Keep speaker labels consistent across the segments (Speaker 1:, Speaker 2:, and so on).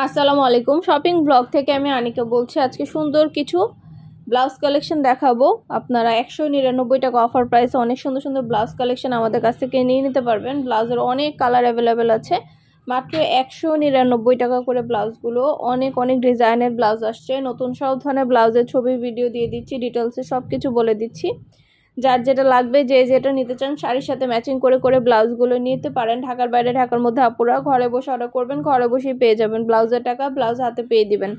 Speaker 1: আসসালামু আলাইকুম। Shopping blog থেকে আমি আনিকা বলছি। আজকে সুন্দর কিছু ব্লাউজ কালেকশন দেখাবো। আপনারা 199 টাকা অফার প্রাইসে অনেক সুন্দর সুন্দর ব্লাউজ কালেকশন আমাদের কাছ থেকে নিয়ে নিতে পারবেন। ব্লাউজের অনেক কালার অ্যাভেলেবেল আছে। মাত্র 199 টাকা করে ব্লাউজগুলো। অনেক অনেক ডিজাইনের ব্লাউজ আসছে। নতুন সব ধরনের ব্লাউজের ছবি ভিডিও দিয়ে দিচ্ছি, ডিটেলসে সব কিছু বলে দিচ্ছি। যার যেটা লাগবে, যে যেটা নিতে চান শাড়ির সাথে ম্যাচিং করে করে ব্লাউজগুলো নিতে পারেন। ঢাকার বাইরে, ঢাকার মধ্যে আপুরা ঘরে বসে অর্ডার করবেন, ঘরে বসেই পেয়ে যাবেন। ব্লাউজের টাকা ব্লাউজ হাতে পেয়ে দিবেন।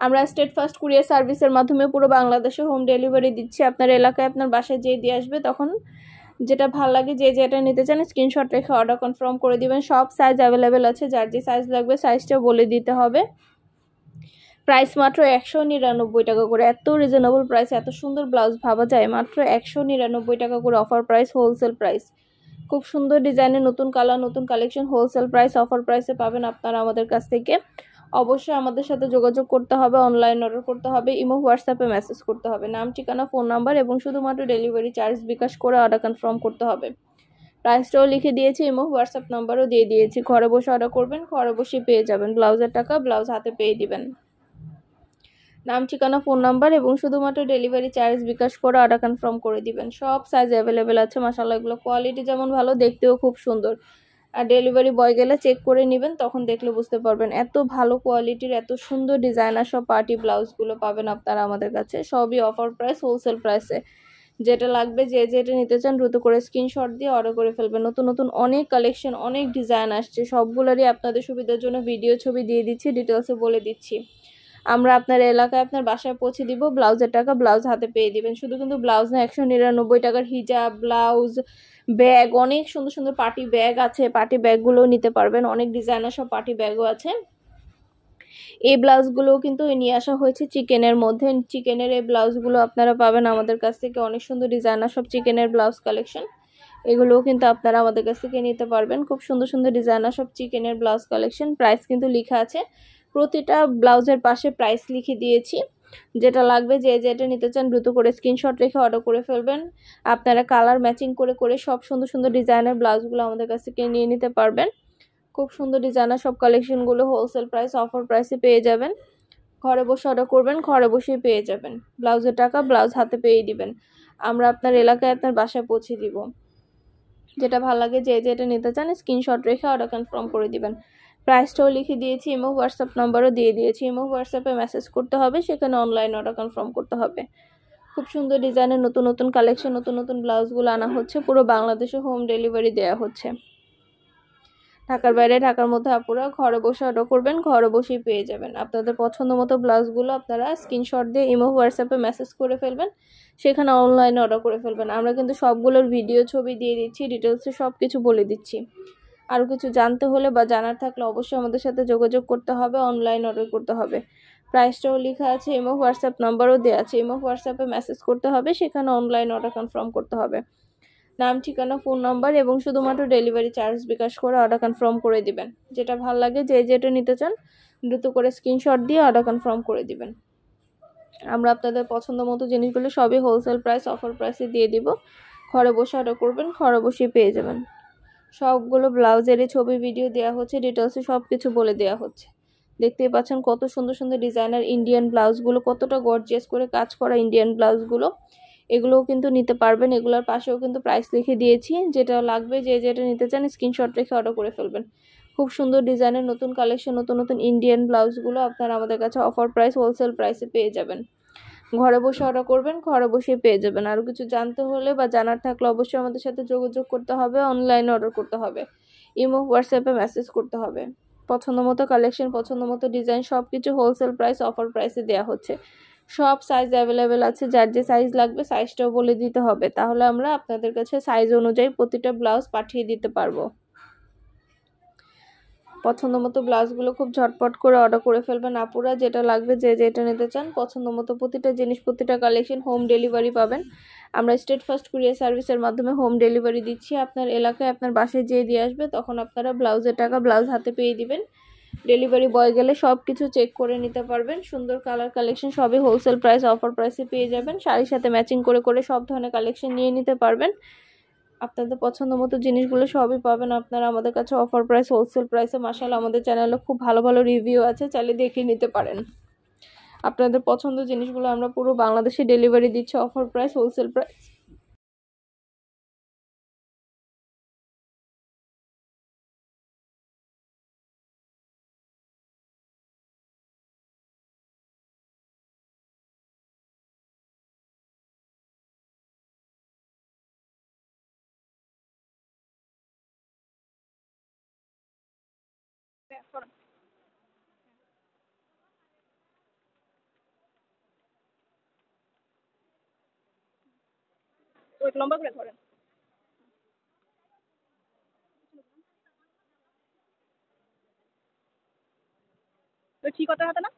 Speaker 1: আমরা স্টেট ফার্স্ট কুরিয়ার সার্ভিসের মাধ্যমে পুরো বাংলাদেশে হোম ডেলিভারি দিচ্ছি। আপনার এলাকায় আপনার বাসায় যেয়ে দিয়ে আসবে, তখন যেটা ভালো লাগে, যে যেটা নিতে চান স্ক্রিনশট রেখে অর্ডার কনফার্ম করে দিবেন। সব সাইজ অ্যাভেলেবেল আছে। যার যে সাইজ লাগবে সাইজটাও বলে দিতে হবে। প্রাইস মাত্র 199 টাকা করে। এত রিজনেবল প্রাইস, এত সুন্দর ব্লাউজ ভাবা যায়? মাত্র 199 টাকা করে অফার প্রাইস, হোলসেল প্রাইস। খুব সুন্দর ডিজাইনের নতুন কালার, নতুন কালেকশন হোলসেল প্রাইস, অফার প্রাইসে পাবেন আপনারা আমাদের কাছ থেকে। অবশ্যই আমাদের সাথে যোগাযোগ করতে হবে, অনলাইন অর্ডার করতে হবে, ইমো হোয়াটসঅ্যাপে মেসেজ করতে হবে। নাম, ঠিকানা, ফোন নাম্বার এবং শুধুমাত্র ডেলিভারি চার্জ বিকাশ করে অর্ডার কনফার্ম করতে হবে। প্রাইসটাও লিখে দিয়েছি, ইমো হোয়াটসঅ্যাপ নাম্বারও দিয়ে দিয়েছি। ঘরে বসে অর্ডার করবেন, ঘরে বসে পেয়ে যাবেন। ব্লাউজের টাকা ব্লাউজ হাতে পেয়ে দিবেন। নাম, ঠিকানা, ফোন নাম্বার এবং শুধুমাত্র ডেলিভারি চার্জ বিকাশ করে অর্ডার কনফার্ম করে দিবেন। সব সাইজ অ্যাভেলেবেল আছে। মাশাআল্লাহ, এগুলো কোয়ালিটি যেমন ভালো, দেখতেও খুব সুন্দর। আর ডেলিভারি বয় গেলে চেক করে নেবেন, তখন দেখলে বুঝতে পারবেন। এত ভালো কোয়ালিটির, এত সুন্দর ডিজাইনার সব পার্টি ব্লাউজগুলো পাবেন আপনারা আমাদের কাছে। সবই অফার প্রাইস, হোলসেল প্রাইসে। যেটা লাগবে, যে যেটা নিতে চান দ্রুত করে স্ক্রিনশট দিয়ে অর্ডার করে ফেলবেন। নতুন নতুন অনেক কালেকশন, অনেক ডিজাইন আসছে। সবগুলোরই আপনাদের সুবিধার জন্য ভিডিও ছবি দিয়ে দিচ্ছি, ডিটেলসে বলে দিচ্ছি। আমরা আপনার এলাকায় আপনার বাসায় পৌঁছে দিব। ব্লাউজের টাকা ব্লাউজ হাতে পেয়ে দিবেন। শুধু কিন্তু ব্লাউজ না, 199 টাকার হিজাব, ব্লাউজ, ব্যাগ, অনেক সুন্দর সুন্দর পার্টি ব্যাগ আছে। পার্টি ব্যাগগুলোও নিতে পারবেন। অনেক ডিজাইনার সব পার্টি ব্যাগও আছে। এই ব্লাউজগুলোও কিন্তু নিয়ে আসা হয়েছে চিকেনের মধ্যে। চিকেনের এই ব্লাউজগুলো আপনারা পাবেন আমাদের কাছ থেকে। অনেক সুন্দর ডিজাইনার সব চিকেনের ব্লাউজ কালেকশন, এগুলোও কিন্তু আপনারা আমাদের কাছ থেকে নিতে পারবেন। খুব সুন্দর সুন্দর ডিজাইনার সব চিকেনের ব্লাউজ কালেকশন। প্রাইস কিন্তু লেখা আছে, প্রতিটা ব্লাউজের পাশে প্রাইস লিখে দিয়েছি। যেটা লাগবে, যে যেটা নিতে চান দ্রুত করে স্ক্রিনশট রেখে অর্ডার করে ফেলবেন। আপনারা কালার ম্যাচিং করে করে সব সুন্দর সুন্দর ডিজাইনের ব্লাউজগুলো আমাদের কাছ থেকে নিয়ে নিতে পারবেন। খুব সুন্দর ডিজাইনার সব কালেকশনগুলো হোলসেল প্রাইস, অফার প্রাইসে পেয়ে যাবেন। ঘরে বসে অর্ডার করবেন, ঘরে বসেই পেয়ে যাবেন। ব্লাউজের টাকা ব্লাউজ হাতে পেয়ে দিবেন। আমরা আপনার এলাকায় আপনার বাসায় পৌঁছে দিব। যেটা ভালো লাগে, যে যেটা নিতে চান স্ক্রিনশট রেখে অর্ডার কনফার্ম করে দিবেন। প্রাইসটাও লিখে দিয়েছি, ইমো হোয়াটসঅ্যাপ নাম্বারও দিয়ে দিয়েছি। ইমো হোয়াটসঅ্যাপে মেসেজ করতে হবে, সেখানে অনলাইন অর্ডার কনফার্ম করতে হবে। খুব সুন্দর ডিজাইনের নতুন নতুন কালেকশন, নতুন নতুন ব্লাউজগুলো আনা হচ্ছে। পুরো বাংলাদেশে হোম ডেলিভারি দেওয়া হচ্ছে। ঢাকার বাইরে, ঢাকার মধ্যে আপুরা ঘরে বসে অর্ডার করবেন, ঘরে বসেই পেয়ে যাবেন। আপনাদের পছন্দ মতো ব্লাউজগুলো আপনারা স্ক্রিনশট দিয়ে ইমো হোয়াটসঅ্যাপে মেসেজ করে ফেলবেন, সেখানে অনলাইনে অর্ডার করে ফেলবেন। আমরা কিন্তু সবগুলোর ভিডিও ছবি দিয়ে দিচ্ছি, ডিটেলসে সব কিছু বলে দিচ্ছি। আরও কিছু জানতে হলে বা জানার থাকলে অবশ্যই আমাদের সাথে যোগাযোগ করতে হবে, অনলাইন অর্ডার করতে হবে। প্রাইসটাও লেখা আছে, ইমো হোয়াটসঅ্যাপ নাম্বারও দেওয়া আছে। ইমো হোয়াটসঅ্যাপে মেসেজ করতে হবে, সেখানে অনলাইন অর্ডার কনফার্ম করতে হবে। নাম, ঠিকানা, ফোন নাম্বার এবং শুধুমাত্র ডেলিভারি চার্জ বিকাশ করে অর্ডার কনফার্ম করে দিবেন। যেটা ভালো লাগে, যে যেটা নিতে চান দ্রুত করে স্ক্রিনশট দিয়ে অর্ডার কনফার্ম করে দিবেন। আমরা আপনাদের পছন্দ মতো জিনিসগুলো সবই হোলসেল প্রাইস, অফার প্রাইসে দিয়ে দিব। ঘরে বসে অর্ডার করবেন, ঘরে বসেই পেয়ে যাবেন। সবগুলো ব্লাউজেরই ছবি ভিডিও দেওয়া হচ্ছে, ডিটেলসে সব কিছু বলে দেওয়া হচ্ছে। দেখতেই পাচ্ছেন কত সুন্দর সুন্দর ডিজাইনার ইন্ডিয়ান ব্লাউজগুলো, কতটা গর্জিয়াস করে কাজ করা ইন্ডিয়ান ব্লাউজগুলো। এগুলোও কিন্তু নিতে পারবেন। এগুলোর পাশেও কিন্তু প্রাইস লিখে দিয়েছি। যেটা লাগবে, যে যেটা নিতে চান স্ক্রিনশট রেখে অর্ডার করে ফেলবেন। খুব সুন্দর ডিজাইনের নতুন কালেকশন, নতুন নতুন ইন্ডিয়ান ব্লাউজগুলো আপনারা আমাদের কাছে অফার প্রাইস, হোলসেল প্রাইসে পেয়ে যাবেন। ঘরে বসে অর্ডার করবেন, ঘরে বসে পেয়ে যাবেন। আরও কিছু জানতে হলে বা জানার থাকলে অবশ্যই আমাদের সাথে যোগাযোগ করতে হবে, অনলাইনে অর্ডার করতে হবে, ইমো হোয়াটসঅ্যাপে মেসেজ করতে হবে। পছন্দ মতো কালেকশন, পছন্দ মতো ডিজাইন সব কিছু হোলসেল প্রাইস, অফার প্রাইসে দেওয়া হচ্ছে। সব সাইজ অ্যাভেলেবেল আছে। যার যে সাইজ লাগবে সাইজটাও বলে দিতে হবে, তাহলে আমরা আপনাদের কাছে সাইজ অনুযায়ী প্রতিটা ব্লাউজ পাঠিয়ে দিতে পারবো। পছন্দ মতো ব্লাউজগুলো খুব ঝটপট করে অর্ডার করে ফেলবেন আপুরা। যেটা লাগবে, যে যেটা নিতে চান পছন্দ মতো প্রতিটা জিনিস, প্রতিটা কালেকশন হোম ডেলিভারি পাবেন। আমরা স্টেট ফার্স্ট কুরিয়ার সার্ভিসের মাধ্যমে হোম ডেলিভারি দিচ্ছি। আপনার এলাকায় আপনার বাসায় যেয়ে দিয়ে আসবে, তখন আপনারা ব্লাউজের টাকা ব্লাউজ হাতে পেয়ে দিবেন। ডেলিভারি বয় গেলে সব কিছু চেক করে নিতে পারবেন। সুন্দর কালার কালেকশন সবই হোলসেল প্রাইস, অফার প্রাইসে পেয়ে যাবেন। শাড়ির সাথে ম্যাচিং করে করে সব ধরনের কালেকশন নিয়ে নিতে পারবেন। আপনাদের পছন্দ মতো জিনিসগুলো সবই পাবেন আপনারা আমাদের কাছে অফার প্রাইস, হোলসেল প্রাইসে। মাশাআল্লাহ আমাদের চ্যানেলে খুব ভালো ভালো রিভিউ আছে, চাইলে দেখে নিতে পারেন। আপনাদের পছন্দ জিনিসগুলো আমরা পুরো বাংলাদেশে ডেলিভারি দিচ্ছি, অফার প্রাইস, হোলসেল প্রাইস। লম্বা করে ধরেন। তো ঠিক কথা হাতে না